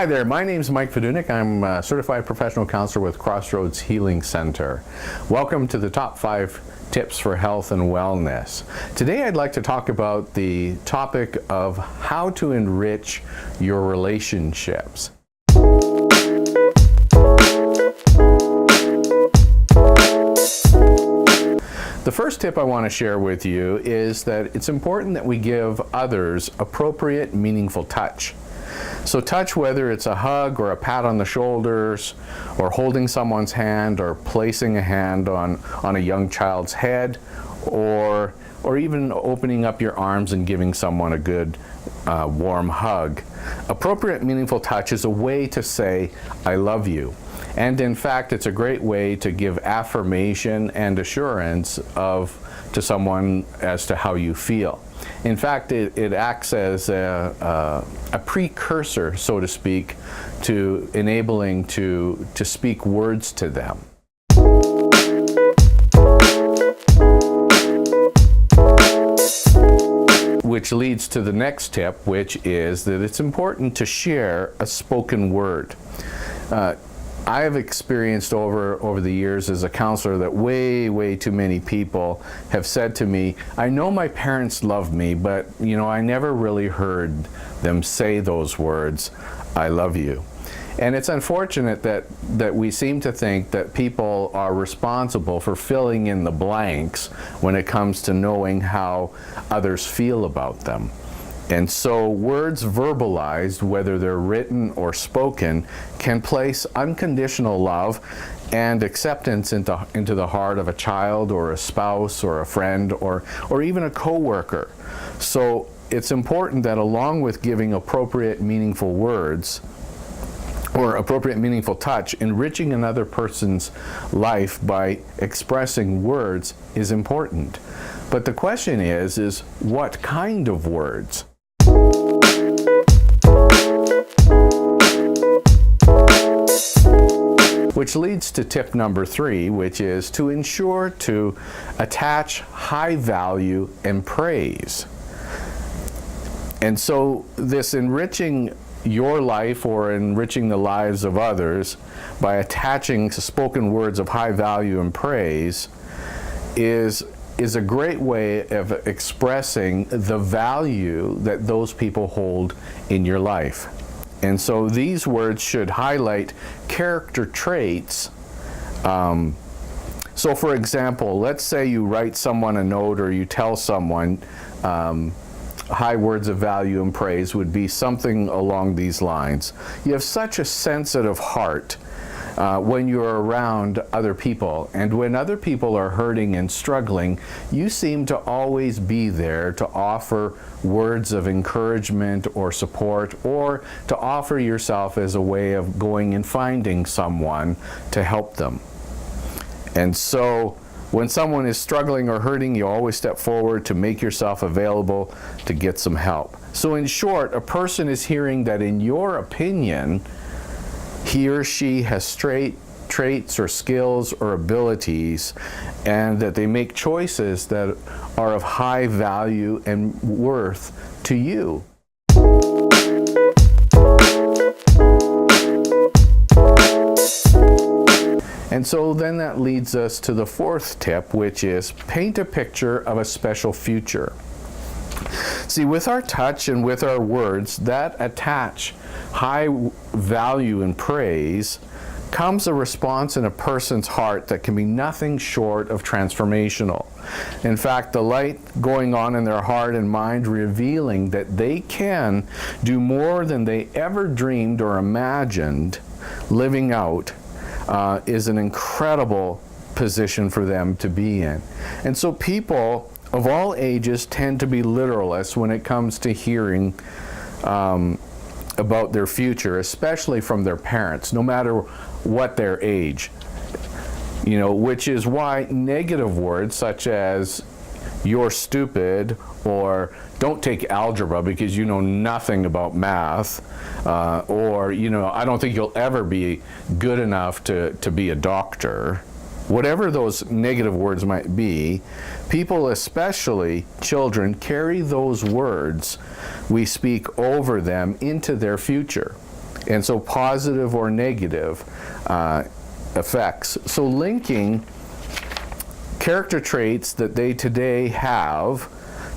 Hi there, my name is Mike Fedunik. I'm a certified professional counselor with Crossroads Healing Centre. Welcome to the top 5 tips for health and wellness. Today I'd like to talk about the topic of how to enrich your relationships. The first tip I want to share with you is that it's important that we give others appropriate, meaningful touch. So touch, whether it's a hug or a pat on the shoulders, or holding someone's hand, or placing a hand on a young child's head, or even opening up your arms and giving someone a good warm hug. Appropriate, meaningful touch is a way to say, I love you. And in fact, it's a great way to give affirmation and assurance to someone as to how you feel. In fact, it acts as a precursor, so to speak, to enabling to speak words to them. Which leads to the next tip, which is that it's important to share a spoken word. I have experienced over the years as a counselor that way too many people have said to me, I know my parents love me, but I never really heard them say those words, I love you. And it's unfortunate that we seem to think that people are responsible for filling in the blanks when it comes to knowing how others feel about them. And so words verbalized, whether they're written or spoken, can place unconditional love and acceptance into the heart of a child or a spouse or a friend or even a coworker. So it's important that along with giving appropriate, meaningful words or appropriate, meaningful touch, enriching another person's life by expressing words is important. But the question is what kind of words? Which leads to tip number 3, which is to ensure to attach high value and praise. And so this enriching your life or enriching the lives of others by attaching spoken words of high value and praise is a great way of expressing the value that those people hold in your life. And so these words should highlight character traits. So for example, let's say you write someone a note or you tell someone high words of value and praise would be something along these lines. You have such a sensitive heart when you're around other people, and when other people are hurting and struggling, you seem to always be there to offer words of encouragement or support, or to offer yourself as a way of going and finding someone to help them. And so when someone is struggling or hurting, you always step forward to make yourself available to get some help. So in short, a person is hearing that in your opinion, he or she has traits or skills or abilities, and that they make choices that are of high value and worth to you. And so then that leads us to the 4th tip, which is paint a picture of a special future. See, with our touch and with our words that attach high value and praise, comes a response in a person's heart that can be nothing short of transformational. In fact, the light going on in their heart and mind revealing that they can do more than they ever dreamed or imagined living out is an incredible position for them to be in. And so people of all ages tend to be literalists when it comes to hearing about their future, especially from their parents, no matter what their age. Which is why negative words such as you're stupid, or don't take algebra because you know nothing about math, or I don't think you'll ever be good enough to be a doctor. Whatever those negative words might be, people, especially children, carry those words we speak over them into their future. And so positive or negative effects. So linking character traits that they today have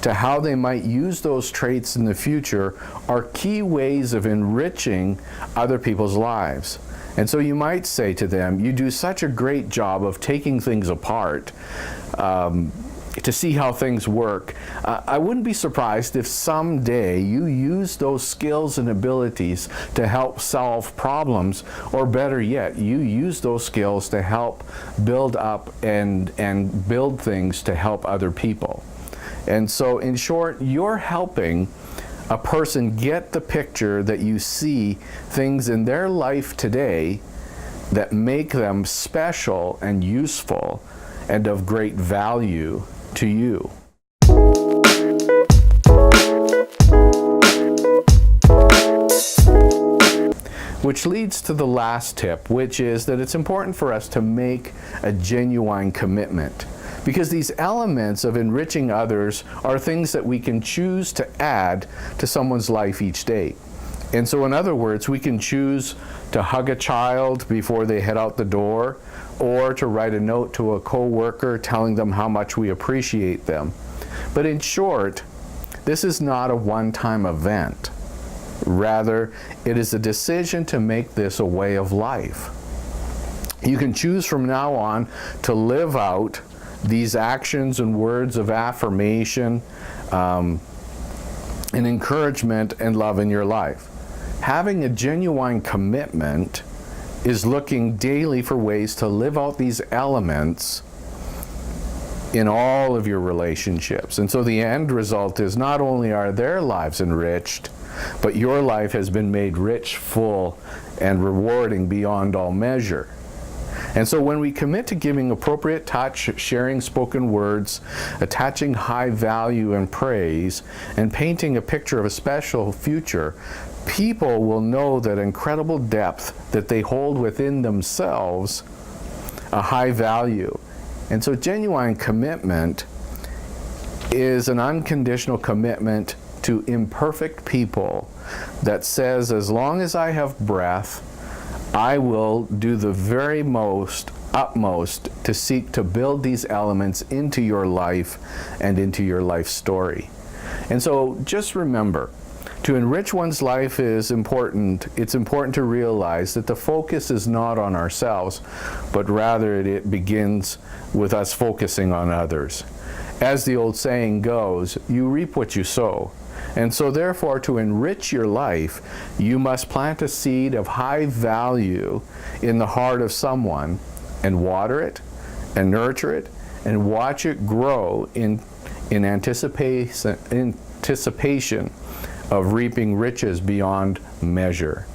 to how they might use those traits in the future are key ways of enriching other people's lives. And so you might say to them, you do such a great job of taking things apart to see how things work. I wouldn't be surprised if someday you use those skills and abilities to help solve problems, or better yet, you use those skills to help build up and build things to help other people. And so in short, you're helping a person get the picture that you see things in their life today that make them special and useful and of great value to you. Which leads to the last tip, which is that it's important for us to make a genuine commitment. Because these elements of enriching others are things that we can choose to add to someone's life each day. And so in other words, we can choose to hug a child before they head out the door, or to write a note to a co-worker telling them how much we appreciate them. But in short, this is not a one-time event. Rather, it is a decision to make this a way of life. You can choose from now on to live out these actions and words of affirmation and encouragement and love in your life. Having a genuine commitment is looking daily for ways to live out these elements in all of your relationships. And so the end result is not only are their lives enriched, but your life has been made rich, full, and rewarding beyond all measure. And so when we commit to giving appropriate touch, sharing spoken words, attaching high value and praise, and painting a picture of a special future, people will know that incredible depth that they hold within themselves, a high value. And so genuine commitment is an unconditional commitment to imperfect people that says, as long as I have breath, I will do the very utmost to seek to build these elements into your life and into your life story. And so just remember, to enrich one's life is important. It's important to realize that the focus is not on ourselves, but rather it begins with us focusing on others. As the old saying goes, you reap what you sow. And so therefore, to enrich your life, you must plant a seed of high value in the heart of someone and water it and nurture it and watch it grow in anticipation of reaping riches beyond measure.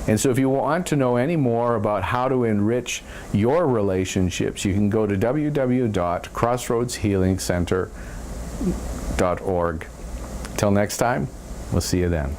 And so if you want to know any more about how to enrich your relationships, you can go to www.crossroadshealingcenter.org. Till next time, we'll see you then.